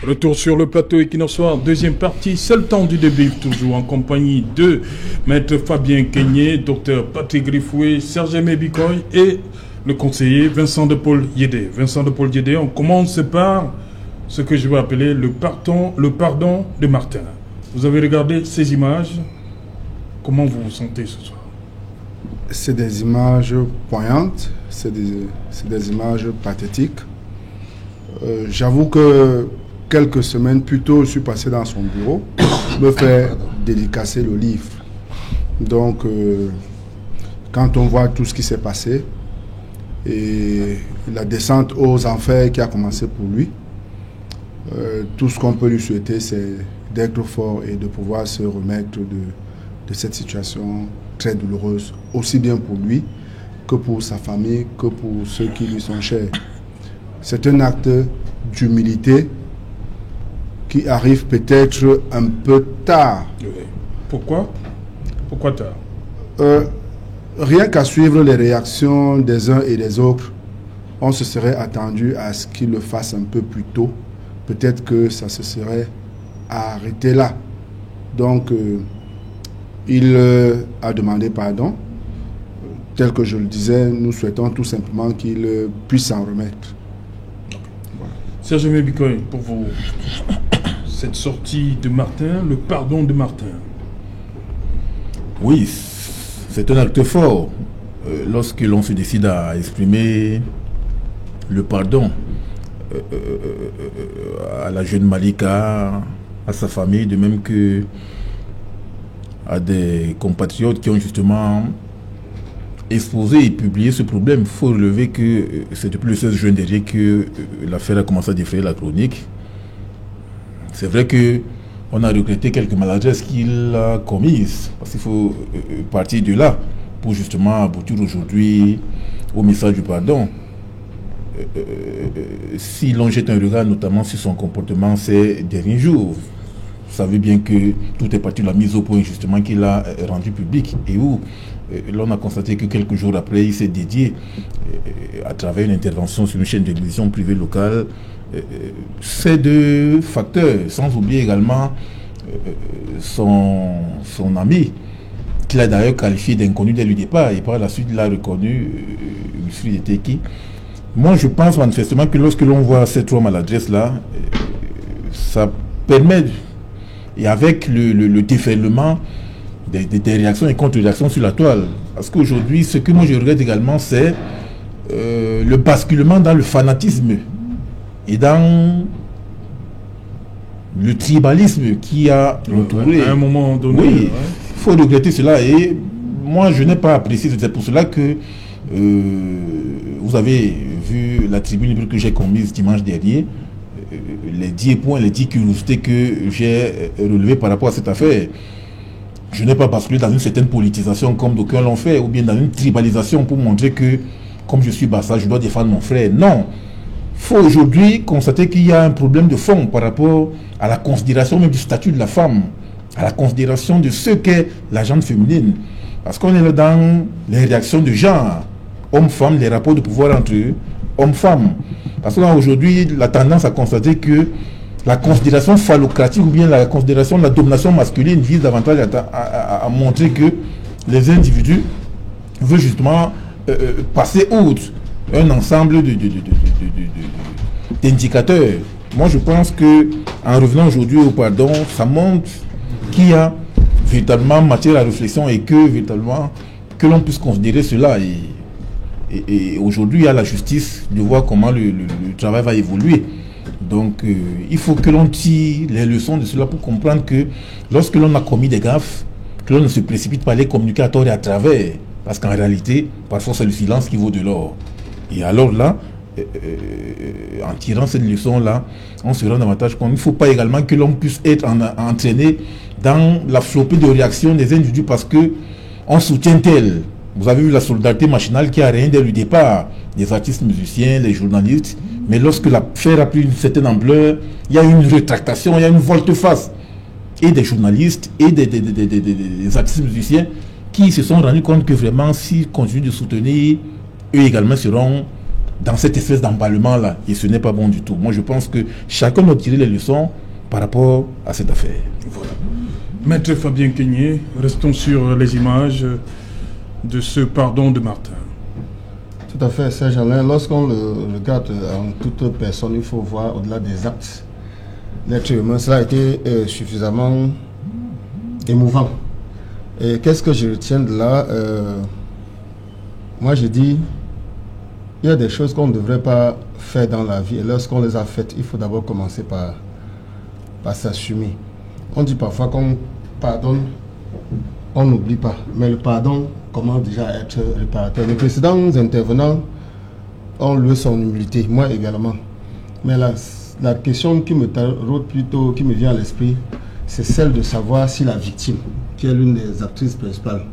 Retour sur le plateau Equinox Soir, deuxième partie, c'est le temps du débrief, toujours en compagnie de Maître Fabien Keigné, Dr Patrick Griffoué, Serge Aimé Bikoy et le conseiller Vincent de Paul Yédé. Vincent de Paul Yédé, on commence par ce que je vais appeler le pardon de Martin. Vous avez regardé ces images, comment vous vous sentez ce soir? C'est des images poignantes, c'est des images pathétiques. J'avoue que quelques semaines plus tôt, je suis passé dans son bureau, me fait dédicacer le livre. Donc, quand on voit tout ce qui s'est passé et la descente aux enfers qui a commencé pour lui, tout ce qu'on peut lui souhaiter, c'est d'être fort et de pouvoir se remettre de cette situation très douloureuse, aussi bien pour lui que pour sa famille, que pour ceux qui lui sont chers. C'est un acte d'humilité qui arrive peut-être un peu tard. Pourquoi tard? Rien qu'à suivre les réactions des uns et des autres, on se serait attendu à ce qu'il le fasse un peu plus tôt. Peut-être que ça se serait arrêté là. Donc, il a demandé pardon. Tel que je le disais, nous souhaitons tout simplement qu'il puisse s'en remettre. Voilà. Serge Bikoy, pour vous, cette sortie de Martin, le pardon de Martin. Oui, c'est un acte fort. Lorsque l'on se décide à exprimer le pardon à la jeune Malika, à sa famille, de même que à des compatriotes qui ont justement exposé et publié ce problème. Il faut relever que c'est depuis le 16 juin dernier que l'affaire a commencé à défrayer la chronique. C'est vrai qu'on a regretté quelques maladresses qu'il a commises, parce qu'il faut partir de là pour justement aboutir aujourd'hui au message du pardon. Si l'on jette un regard notamment sur son comportement ces derniers jours, vous savez bien que tout est parti de la mise au point justement qu'il a rendu public et où l'on a constaté que quelques jours après il s'est dédié à travers une intervention sur une chaîne de télévision privée locale. Ces deux facteurs, sans oublier également son ami qu'il a d'ailleurs qualifié d'inconnu dès le départ et par la suite il a reconnu Wilfried Eteki. Moi je pense manifestement que lorsque l'on voit ces trois maladresses là, ça permet, et avec le déferlement des réactions et contre-réactions sur la toile, parce qu'aujourd'hui ce que moi je regrette également c'est le basculement dans le fanatisme et dans le tribalisme qui a entouré. À un moment donné. Oui, il faut regretter cela. Et moi, je n'ai pas apprécié. C'est pour cela que vous avez vu la tribune libre que j'ai commise dimanche dernier. Les 10 points, les 10 curiosités que j'ai relevées par rapport à cette affaire. Je n'ai pas basculé dans une certaine politisation comme d'aucuns l'ont fait, ou bien dans une tribalisation pour montrer que, comme je suis Bassa, je dois défendre mon frère. Non. Il faut aujourd'hui constater qu'il y a un problème de fond par rapport à la considération même du statut de la femme, à la considération de ce qu'est la gente féminine. Parce qu'on est là dans les réactions de genre, homme-femme, les rapports de pouvoir entre hommes-femmes. Parce qu'on a aujourd'hui la tendance à constater que la considération phallocratique ou bien la considération de la domination masculine vise davantage à montrer que les individus veulent justement passer outre un ensemble d'indicateurs. Moi je pense que en revenant aujourd'hui au pardon, ça montre qu'il y a véritablement matière à réflexion et que véritablement que l'on puisse considérer cela et aujourd'hui il y a la justice de voir comment le travail va évoluer. Donc il faut que l'on tire les leçons de cela pour comprendre que lorsque l'on a commis des gaffes, que l'on ne se précipite pas à les communiquer à tort et à travers, parce qu'en réalité parfois c'est le silence qui vaut de l'or. Et alors là, en tirant cette leçon-là, on se rend davantage compte. Il ne faut pas également que l'on puisse être entraîné dans la flopée de réactions des individus parce qu'on soutient tel. Vous avez vu la solidarité machinale qui a rien dès le départ, les artistes musiciens, les journalistes. Mais lorsque l'affaire a pris une certaine ampleur, il y a une rétractation, il y a une volte-face. Et des journalistes et des artistes musiciens qui se sont rendus compte que vraiment, s'ils continuent de soutenir, eux également seront dans cette espèce d'emballement-là. Et ce n'est pas bon du tout. Moi, je pense que chacun doit tirer les leçons par rapport à cette affaire. Voilà. Maître Fabien Keigné, restons sur les images de ce pardon de Martin. Tout à fait, Serge Alain. Lorsqu'on le regarde en toute personne, il faut voir au-delà des actes. L'être humain, cela a été suffisamment émouvant. Et qu'est-ce que je retiens de là? Moi, je dis, il y a des choses qu'on ne devrait pas faire dans la vie. Et lorsqu'on les a faites, il faut d'abord commencer par s'assumer. On dit parfois qu'on pardonne, on n'oublie pas. Mais le pardon commence déjà à être réparateur. Les précédents intervenants ont loué son humilité, moi également. Mais la question qui me taraude plutôt, qui me vient à l'esprit, c'est celle de savoir si la victime, qui est l'une des actrices principales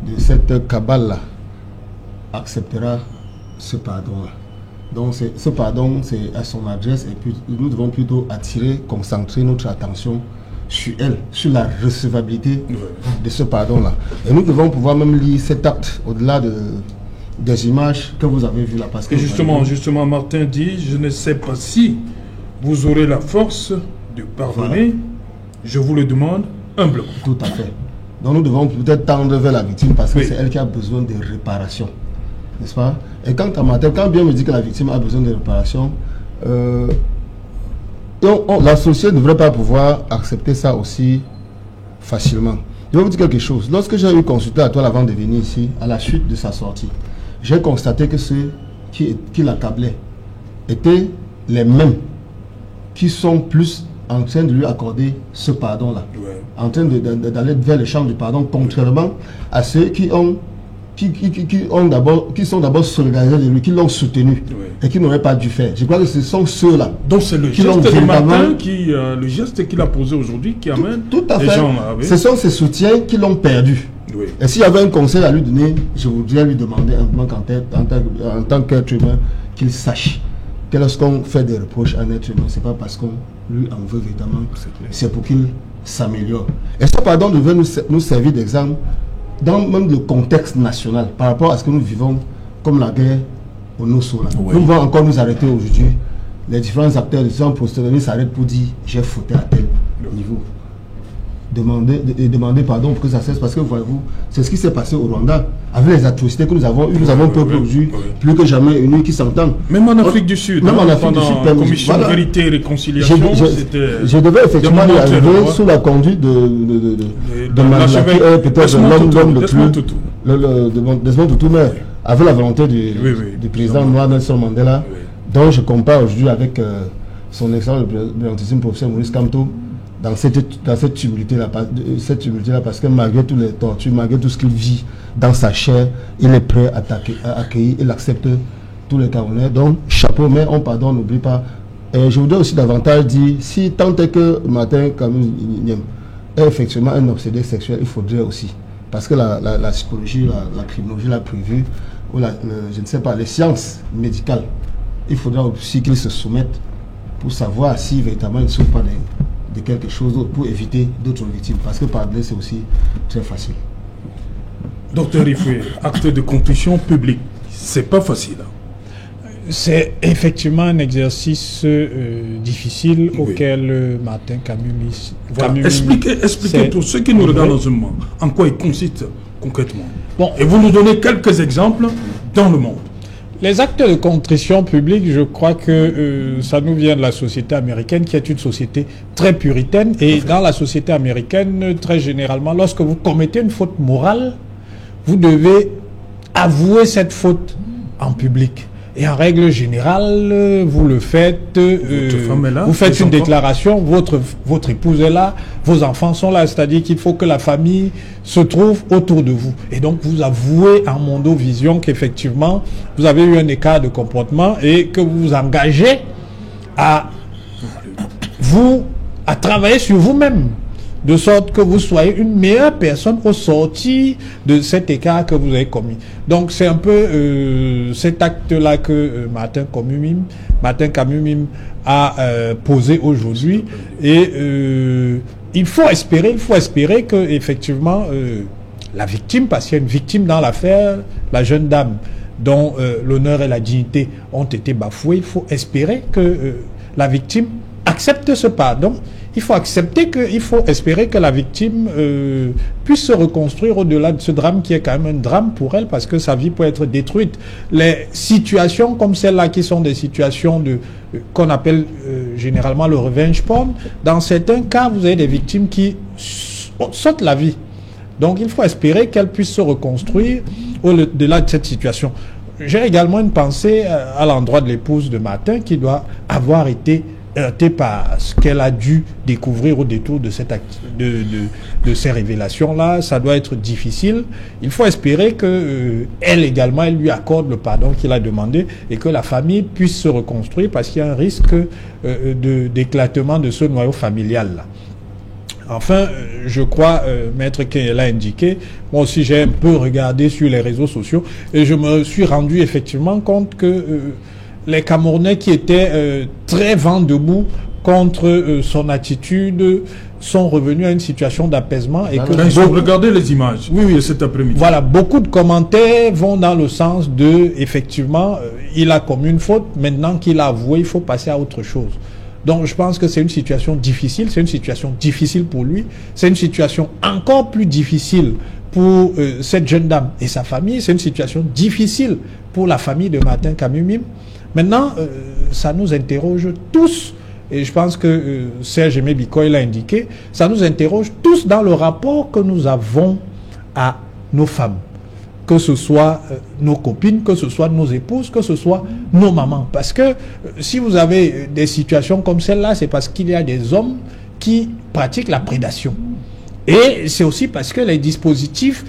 de cette cabale-là, acceptera ce pardon-là. Donc ce pardon, c'est à son adresse, et puis nous devons plutôt concentrer notre attention sur elle, sur la recevabilité de ce pardon-là. Et nous devons pouvoir même lire cet acte au-delà des images que vous avez vues là. Parce que et justement, Martin dit, je ne sais pas si vous aurez la force de pardonner, voilà. Je vous le demande humblement. Tout à fait. Donc nous devons peut-être tendre vers la victime parce que c'est elle qui a besoin de réparation. N'est-ce pas? Et quand bien me dit que la victime a besoin de réparation, la société ne devrait pas pouvoir accepter ça aussi facilement. Je vais vous dire quelque chose. Lorsque j'ai eu consulté à toi avant de venir ici, à la suite de sa sortie, j'ai constaté que ceux qui l'accablaient étaient les mêmes qui sont plus en train de lui accorder ce pardon-là. Ouais. En train d'aller vers le champ du pardon, contrairement à ceux qui sont d'abord solidarisés de lui, qui l'ont soutenu, et qui n'auraient pas dû faire. Je crois que ce sont ceux-là. Donc c'est le geste de Martin le geste qu'il a posé aujourd'hui qui amène les gens à... Ce sont ses soutiens qui l'ont perdu. Oui. Et s'il y avait un conseil à lui donner, je voudrais lui demander en tant qu'être humain qu'il sache que lorsqu'on fait des reproches à un être humain, c'est pas parce qu'on lui en veut véritablement, c'est pour qu'il s'améliore. Et ça, pardon, devait nous servir d'exemple dans même le contexte national, par rapport à ce que nous vivons comme la guerre au Nosso. Nous devons encore nous arrêter aujourd'hui. Les différents acteurs, les différents protagonistes s'arrêtent pour dire j'ai fauté à tel niveau. Demander pardon pour que ça cesse, parce que voyez-vous, c'est ce qui s'est passé au Rwanda avec les atrocités que nous avons eues. Nous avons un peuple aujourd'hui plus que jamais uni qui s'entend. Même en Afrique du Sud, même en Afrique du Sud, commission de vérité et réconcilisation, je devais effectivement y arriver sous la conduite de l'homme le plus Desmond Tutu, mais avec la volonté du président noir Nelson Mandela, dont je compare aujourd'hui avec son excellent brillantisme professeur Maurice Kamto. Dans cette humilité-là, parce que malgré tous les tortures, malgré tout ce qu'il vit dans sa chair, il est prêt à accueillir, il accepte tous les Camerounais. Donc, chapeau, mais on pardonne, n'oublie pas. Et je voudrais aussi davantage dire, si tant est que Martin Kamui est effectivement un obsédé sexuel, il faudrait aussi, parce que la psychologie, la criminologie l'a prévu, ou je ne sais pas, les sciences médicales, il faudra aussi qu'il se soumette pour savoir si véritablement il ne souffre pas de quelque chose d'autre, pour éviter d'autres victimes, parce que pardonner c'est aussi très facile. Docteur Rifoué, acte de contrition publique, c'est pas facile. C'est effectivement un exercice difficile auquel Martin Kamui... Voilà. Expliquez pour ceux qui nous regardent dans un moment en quoi il consiste concrètement. Bon. Et vous nous donnez quelques exemples dans le monde. Les actes de contrition publique, je crois que ça nous vient de la société américaine, qui est une société très puritaine. Et dans la société américaine, très généralement, lorsque vous commettez une faute morale, vous devez avouer cette faute en public. Et en règle générale, vous le faites, vous faites une déclaration, votre épouse est là, vos enfants sont là, c'est-à-dire qu'il faut que la famille se trouve autour de vous. Et donc vous avouez en mondovision qu'effectivement, vous avez eu un écart de comportement et que vous vous engagez à travailler sur vous-même, de sorte que vous soyez une meilleure personne au sortir de cet écart que vous avez commis. Donc c'est un peu cet acte-là que Martin Kamui a posé aujourd'hui. Et il faut espérer que effectivement la victime, parce qu'il y a une victime dans l'affaire, la jeune dame dont l'honneur et la dignité ont été bafoués, il faut espérer que la victime accepte ce pardon. Il faut accepter il faut espérer que la victime puisse se reconstruire au-delà de ce drame qui est quand même un drame pour elle parce que sa vie peut être détruite. Les situations comme celle-là qui sont des situations qu'on appelle généralement le revenge porn, dans certains cas, vous avez des victimes qui sautent la vie. Donc il faut espérer qu'elle puisse se reconstruire au-delà de cette situation. J'ai également une pensée à l'endroit de l'épouse de Martin qui doit avoir été heurtée par ce qu'elle a dû découvrir au détour de ces révélations-là. Ça doit être difficile. Il faut espérer que elle également, elle lui accorde le pardon qu'il a demandé et que la famille puisse se reconstruire parce qu'il y a un risque d'éclatement de ce noyau familial-là. Enfin, je crois, Maître Kenyé l'a indiqué, moi aussi j'ai un peu regardé sur les réseaux sociaux et je me suis rendu effectivement compte que les Camerounais qui étaient très vent debout contre son attitude sont revenus à une situation d'apaisement. Et regardez les images de cet après-midi. Voilà, beaucoup de commentaires vont dans le sens de, effectivement, il a commis une faute, maintenant qu'il a avoué, il faut passer à autre chose. Donc je pense que c'est une situation difficile, pour lui, c'est une situation encore plus difficile pour cette jeune dame et sa famille, c'est une situation difficile pour la famille de Martin Kamumim. Maintenant, ça nous interroge tous, et je pense que Serge Aimé Bikoy l'a indiqué, ça nous interroge tous dans le rapport que nous avons à nos femmes. Que ce soit nos copines, que ce soit nos épouses, que ce soit nos mamans. Parce que si vous avez des situations comme celle-là, c'est parce qu'il y a des hommes qui pratiquent la prédation. Et c'est aussi parce que les dispositifs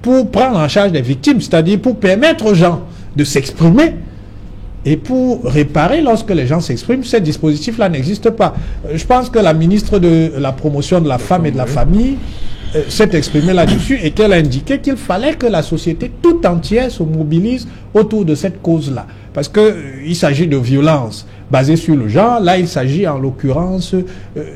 pour prendre en charge les victimes, c'est-à-dire pour permettre aux gens de s'exprimer et pour réparer lorsque les gens s'expriment, ces dispositifs-là n'existent pas. Je pense que la ministre de la promotion de la femme et de la famille s'est exprimée là-dessus et qu'elle a indiqué qu'il fallait que la société tout entière se mobilise autour de cette cause-là. Parce qu'il s'agit de violences basées sur le genre. Là, il s'agit en l'occurrence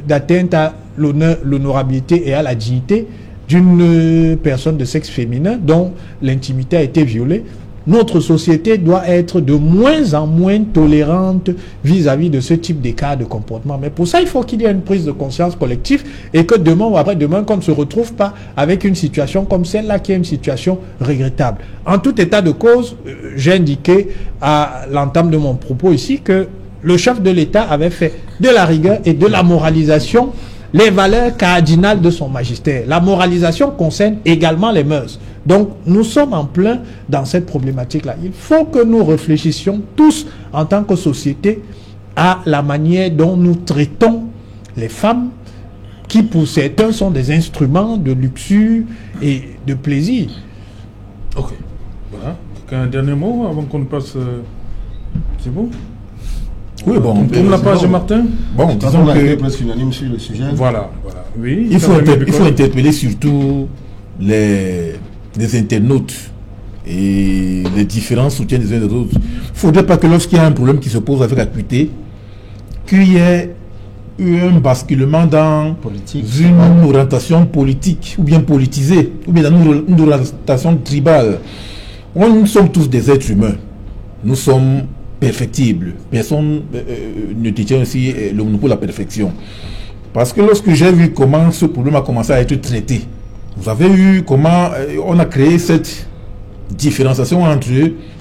d'atteinte à l'honorabilité et à la dignité d'une personne de sexe féminin dont l'intimité a été violée. Notre société doit être de moins en moins tolérante vis-à-vis de ce type d'écart de comportement. Mais pour ça, il faut qu'il y ait une prise de conscience collective et que demain ou après-demain, qu'on ne se retrouve pas avec une situation comme celle-là qui est une situation regrettable. En tout état de cause, j'ai indiqué à l'entame de mon propos ici que le chef de l'État avait fait de la rigueur et de la moralisation les valeurs cardinales de son magistère. La moralisation concerne également les mœurs. Donc, nous sommes en plein dans cette problématique-là. Il faut que nous réfléchissions tous, en tant que société, à la manière dont nous traitons les femmes, qui pour certains sont des instruments de luxure et de plaisir. Ok. Voilà. Un dernier mot avant qu'on passe... C'est bon? Oui, bon. Tourne la page, Martin. Bon, disons que presque unanime sur le sujet. Voilà. Oui. Il faut interpeller surtout les internautes et les différents soutiens des uns et des autres. Il ne faudrait pas que lorsqu'il y a un problème qui se pose avec acuité, qu'il y ait eu un basculement dans une orientation politique, ou bien politisée, ou bien dans une orientation tribale. Nous sommes tous des êtres humains. Nous sommes perfectibles. Personne ne détient aussi le monopole de la perfection. Parce que lorsque j'ai vu comment ce problème a commencé à être traité, vous avez vu comment on a créé cette différenciation entre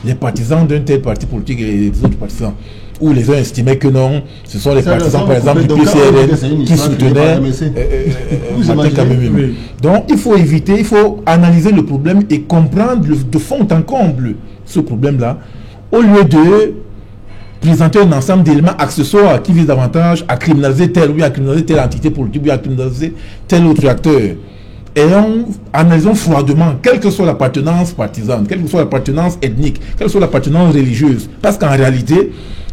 les partisans d'un tel parti politique et les autres partisans, où les uns estimaient que non, ce sont les partisans par exemple du PCRN qui soutenaient Martin Kamumim. Donc il faut éviter, il faut analyser le problème et comprendre de fond en comble ce problème-là, au lieu de présenter un ensemble d'éléments accessoires qui visent davantage à criminaliser telle ou bien à criminaliser telle entité politique ou à criminaliser tel autre acteur. Et analysons froidement, quelle que soit l'appartenance partisane, quelle que soit l'appartenance ethnique, quelle que soit l'appartenance religieuse. Parce qu'en réalité,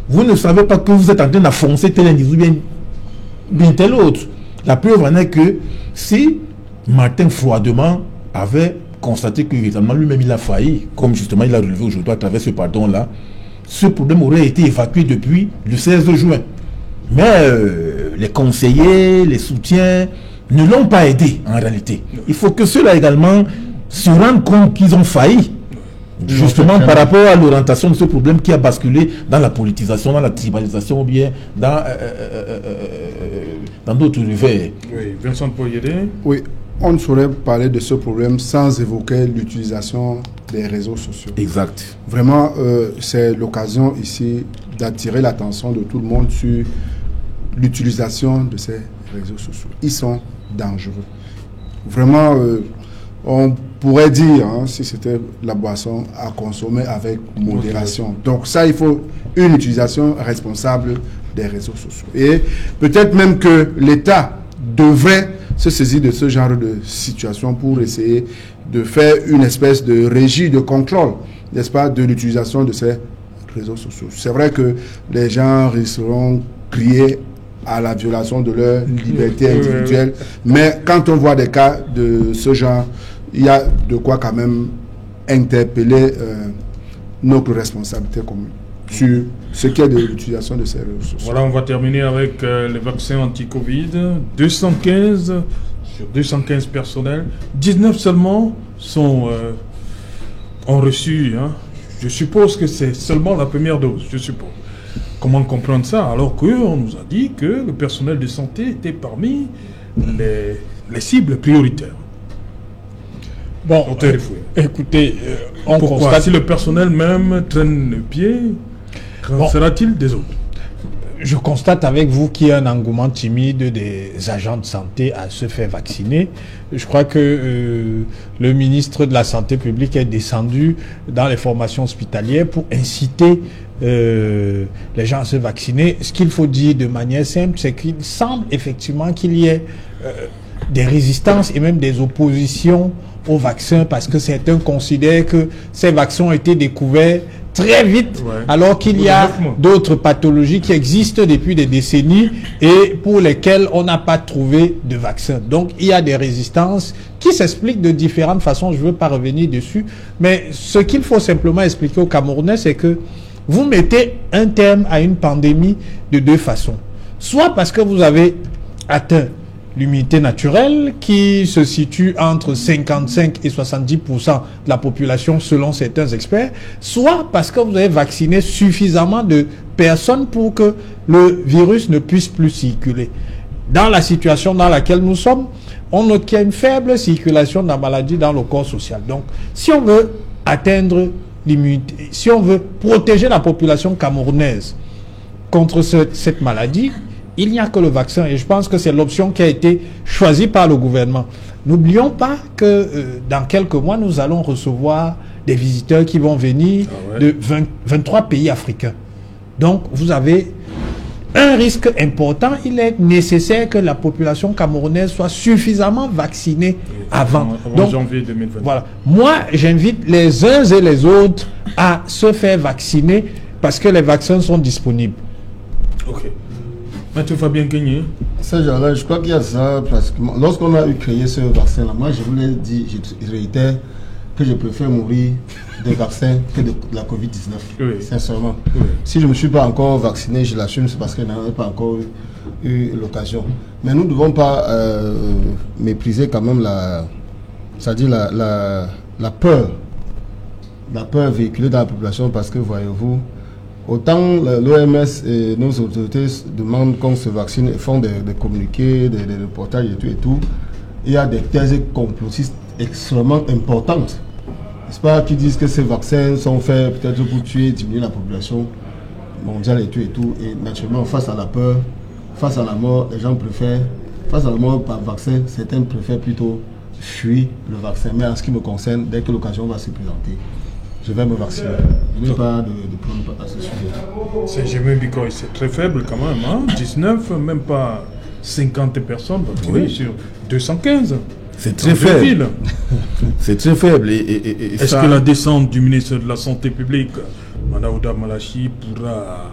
vous ne savez pas que vous êtes en train d'affoncer tel individu bien tel autre. La preuve en est que si Martin froidement avait constaté que véritablement lui-même il a failli, comme justement il a relevé aujourd'hui à travers ce pardon-là, ce problème aurait été évacué depuis le 16 juin. Mais les conseillers, les soutiens ne l'ont pas aidé en réalité. Il faut que ceux-là également se rendent compte qu'ils ont failli. Justement, par rapport à l'orientation de ce problème qui a basculé dans la politisation, dans la tribalisation ou bien dans d'autres univers. Oui, Vincent Poyedé. Oui, on ne saurait parler de ce problème sans évoquer l'utilisation des réseaux sociaux. Exact. Vraiment, c'est l'occasion ici d'attirer l'attention de tout le monde sur l'utilisation de ces réseaux sociaux. Ils sont dangereux. Vraiment, on pourrait dire, si c'était la boisson, à consommer avec modération. Donc ça, il faut une utilisation responsable des réseaux sociaux. Et peut-être même que l'État devrait se saisir de ce genre de situation pour essayer de faire une espèce de régie de contrôle, n'est-ce pas, de l'utilisation de ces réseaux sociaux. C'est vrai que les gens risqueront de crier à la violation de leur liberté individuelle, mais quand on voit des cas de ce genre, il y a de quoi quand même interpeller notre responsabilité commune sur ce qui est de l'utilisation de ces réseaux sociaux. Voilà, on va terminer avec les vaccins anti-Covid. 215 sur 215 personnels, 19 seulement ont reçu. Je suppose que c'est seulement la première dose, je suppose. Comment comprendre ça alors qu'on nous a dit que le personnel de santé était parmi les cibles prioritaires? Bon, écoutez, on constate... Si le personnel même traîne le pied, qu'en sera-t-il des autres? Je constate avec vous qu'il y a un engouement timide des agents de santé à se faire vacciner. Je crois que le ministre de la Santé publique est descendu dans les formations hospitalières pour inciter les gens à se vacciner. Ce qu'il faut dire de manière simple, c'est qu'il semble effectivement qu'il y ait des résistances et même des oppositions aux vaccins parce que certains considèrent que ces vaccins ont été découverts très vite, alors qu'il y a d'autres pathologies qui existent depuis des décennies et pour lesquelles on n'a pas trouvé de vaccin. Donc il y a des résistances qui s'expliquent de différentes façons, je ne veux pas revenir dessus, mais ce qu'il faut simplement expliquer aux Camerounais, c'est que vous mettez un terme à une pandémie de deux façons. Soit parce que vous avez atteint l'immunité naturelle qui se situe entre 55 et 70% de la population selon certains experts, soit parce que vous avez vacciné suffisamment de personnes pour que le virus ne puisse plus circuler. Dans la situation dans laquelle nous sommes, on note qu'il y a une faible circulation de la maladie dans le corps social. Donc, si on veut atteindre l'immunité, si on veut protéger la population camerounaise contre cette maladie, il n'y a que le vaccin et je pense que c'est l'option qui a été choisie par le gouvernement. N'oublions pas que dans quelques mois, nous allons recevoir des visiteurs qui vont venir de 23 pays africains. Donc, vous avez un risque important. Il est nécessaire que la population camerounaise soit suffisamment vaccinée avant janvier 2020. Voilà. Moi, j'invite les uns et les autres à se faire vacciner parce que les vaccins sont disponibles. Ok. Maître Fabien Kenyé. Je crois qu'il y a ça pratiquement. Lorsqu'on a créé ce vaccin-là, moi je voulais dire, je réitère que je préfère mourir des vaccins que de la Covid-19. Sincèrement. Si je ne me suis pas encore vacciné, je l'assume, c'est parce que je n'en ai pas encore eu l'occasion. Mais nous ne devons pas mépriser quand même la peur. La peur véhiculée dans la population parce que, voyez-vous, autant l'OMS et nos autorités demandent qu'on se vaccine et font des communiqués, des reportages et tout, il y a des thèses complotistes extrêmement importantes, n'est-ce pas, qui disent que ces vaccins sont faits peut-être pour tuer, diminuer la population mondiale et tout. Et naturellement, face à la peur, face à la mort, les gens préfèrent, face à la mort par vaccin, certains préfèrent plutôt fuir le vaccin. Mais en ce qui me concerne, dès que l'occasion va se présenter, je vais me vacciner. Je n'ai pas de problème à ce sujet. C'est très faible quand même. 19, même pas 50 personnes sur 215. C'est très faible. C'est très faible. Est-ce que la descente du ministre de la Santé publique, Manaouda Malachi, pourra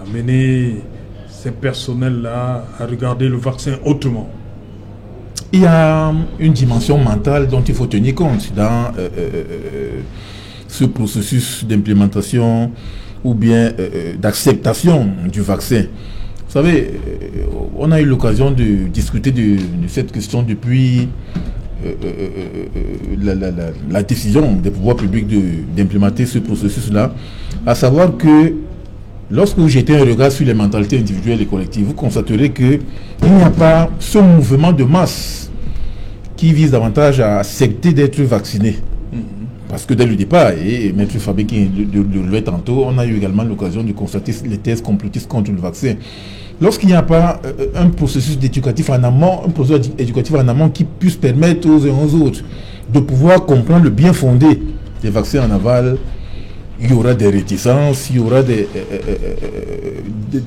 amener ces personnels-là à regarder le vaccin autrement? Il y a une dimension mentale dont il faut tenir compte dans ce processus d'implémentation ou bien d'acceptation du vaccin. Vous savez, on a eu l'occasion de discuter de cette question depuis la décision des pouvoirs publics d'implémenter ce processus-là, à savoir que lorsque vous jetez un regard sur les mentalités individuelles et collectives, vous constaterez qu'il n'y a pas ce mouvement de masse qui vise davantage à accepter d'être vacciné. Parce que dès le départ, et M. Fabien qui le relevait tantôt, on a eu également l'occasion de constater les thèses complotistes contre le vaccin. Lorsqu'il n'y a pas un processus éducatif en amont, qui puisse permettre aux uns aux autres de pouvoir comprendre le bien fondé des vaccins en aval, il y aura des réticences, il y aura des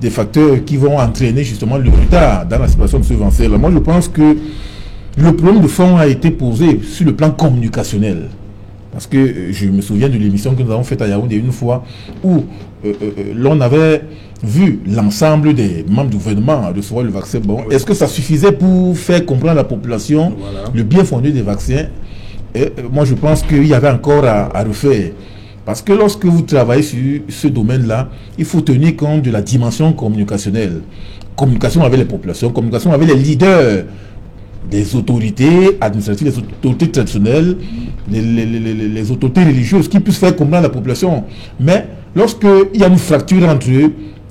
facteurs qui vont entraîner justement le retard dans la situation de ce vaccin-là. Moi, je pense que le problème de fond a été posé sur le plan communicationnel. Parce que je me souviens de l'émission que nous avons faite à Yaoundé une fois où l'on avait vu l'ensemble des membres du gouvernement recevoir le vaccin. Bon, est-ce que ça suffisait pour faire comprendre à la population le bien fondé des vaccins? Moi, je pense qu'il y avait encore à refaire. Parce que lorsque vous travaillez sur ce domaine-là, il faut tenir compte de la dimension communicationnelle. Communication avec les populations, communication avec les leaders des autorités administratives, les autorités traditionnelles, les autorités religieuses qui puissent faire comprendre à la population. Mais lorsqu'il y a une fracture entre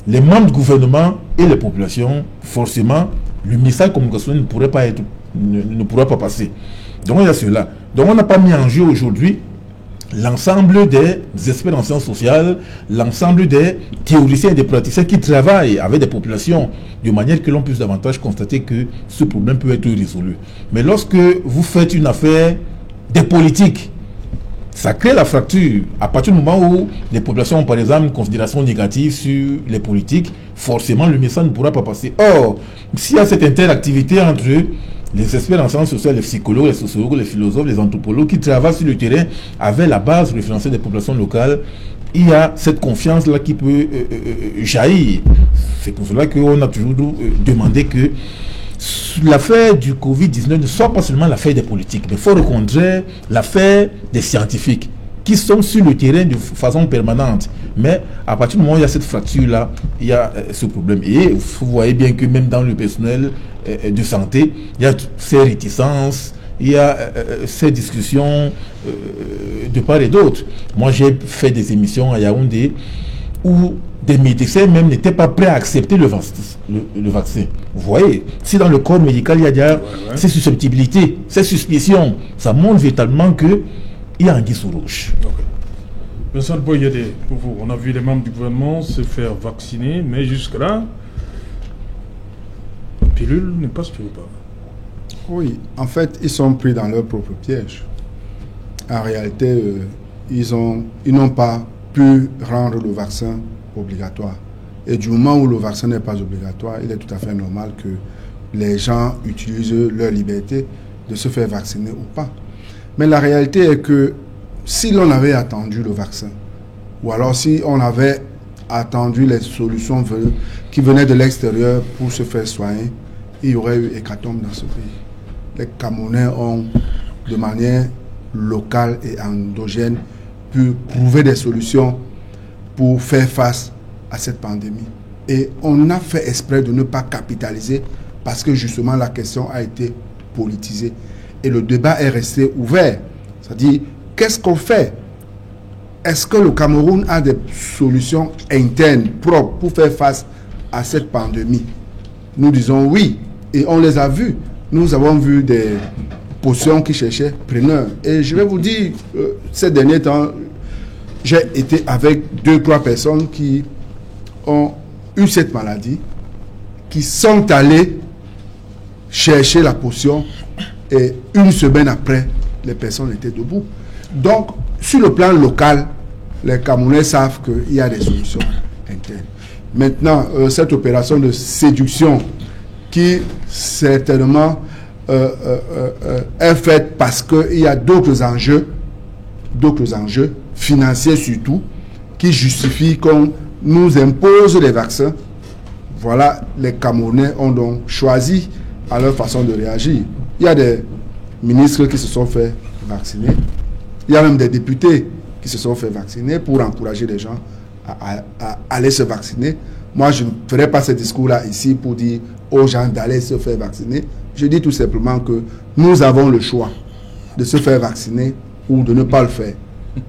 les membres du gouvernement et les populations, forcément, le message communicationnel ne pourra pas passer. Donc il y a cela. Donc on n'a pas mis en jeu aujourd'hui l'ensemble des experts en sciences sociales, l'ensemble des théoriciens et des praticiens qui travaillent avec des populations de manière que l'on puisse davantage constater que ce problème peut être résolu. Mais lorsque vous faites une affaire des politiques, ça crée la fracture. À partir du moment où les populations ont par exemple une considération négative sur les politiques, forcément le message ne pourra pas passer. Or, s'il y a cette interactivité entre les experts en sciences sociales, les psychologues, les sociologues, les philosophes, les anthropologues qui travaillent sur le terrain avec la base référentielle des populations locales, il y a cette confiance-là qui peut jaillir. C'est pour cela qu'on a toujours demandé que l'affaire du Covid-19 ne soit pas seulement l'affaire des politiques, mais il faut reconnaître l'affaire des scientifiques qui sont sur le terrain de façon permanente. Mais à partir du moment où il y a cette fracture-là, il y a ce problème. Et vous voyez bien que même dans le personnel de santé, il y a ces réticences, il y a ces discussions de part et d'autre. Moi, j'ai fait des émissions à Yaoundé où des médecins même n'étaient pas prêts à accepter le vaccin. Vous voyez, si dans le corps médical, il y a déjà ces susceptibilités, ces suspicions, ça montre véritablement que il y a un guise rouge. Vincent Boyede, pour vous, on a vu les membres du gouvernement se faire vacciner, mais jusque-là, la pilule ne passe plus pas. Oui, en fait, ils sont pris dans leur propre piège. En réalité, ils n'ont pas pu rendre le vaccin obligatoire. Et du moment où le vaccin n'est pas obligatoire, il est tout à fait normal que les gens utilisent leur liberté de se faire vacciner ou pas. Mais la réalité est que si l'on avait attendu le vaccin, ou alors si on avait attendu les solutions qui venaient de l'extérieur pour se faire soigner, il y aurait eu hécatombe dans ce pays. Les Camerounais ont, de manière locale et endogène, pu trouver des solutions pour faire face à cette pandémie. Et on a fait exprès de ne pas capitaliser parce que justement la question a été politisée. Et le débat est resté ouvert. C'est-à-dire, qu'est-ce qu'on fait? Est-ce que le Cameroun a des solutions internes, propres, pour faire face à cette pandémie? Nous disons oui, et on les a vues. Nous avons vu des potions qui cherchaient preneurs. Et je vais vous dire, ces derniers temps, j'ai été avec 2-3 personnes qui ont eu cette maladie, qui sont allées chercher la potion, et une semaine après, les personnes étaient debout. Donc, sur le plan local, les Camerounais savent qu'il y a des solutions internes. Maintenant, cette opération de séduction qui certainement est faite parce qu'il y a d'autres enjeux financiers surtout, qui justifient qu'on nous impose les vaccins. Voilà, les Camerounais ont donc choisi à leur façon de réagir. Il y a des ministres qui se sont fait vacciner. Il y a même des députés qui se sont fait vacciner pour encourager les gens à aller se vacciner. Moi, je ne ferai pas ce discours-là ici pour dire aux gens d'aller se faire vacciner. Je dis tout simplement que nous avons le choix. de se faire vacciner ou de ne pas le faire.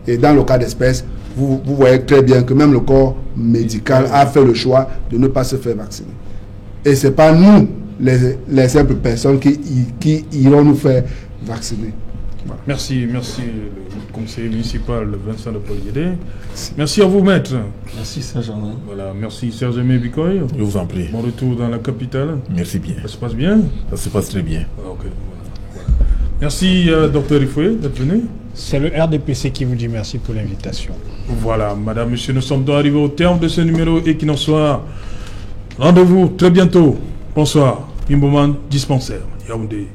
Et dans le cas d'espèce, vous voyez très bien que même le corps médical a fait le choix de ne pas se faire vacciner. Et ce n'est pas nous, les simples personnes, qui iront nous faire vacciner. Voilà. Merci, le conseiller municipal Vincent de Poliédé. Merci à vous, maître. Merci, Serge-Aimé. Voilà, merci, Serge-Aimé Bikoy. Je vous en prie. Bon retour dans la capitale. Merci bien. Ça se passe bien? Ça se passe très bien. Ok, voilà. Merci, Dr Rifoué, d'être venu. C'est le RDPC qui vous dit merci pour l'invitation. Voilà, madame, monsieur, nous sommes donc arrivés au terme de ce numéro Equinox Soir. Rendez-vous très bientôt. Bonsoir. Imboman dispensaire. Yaoundé.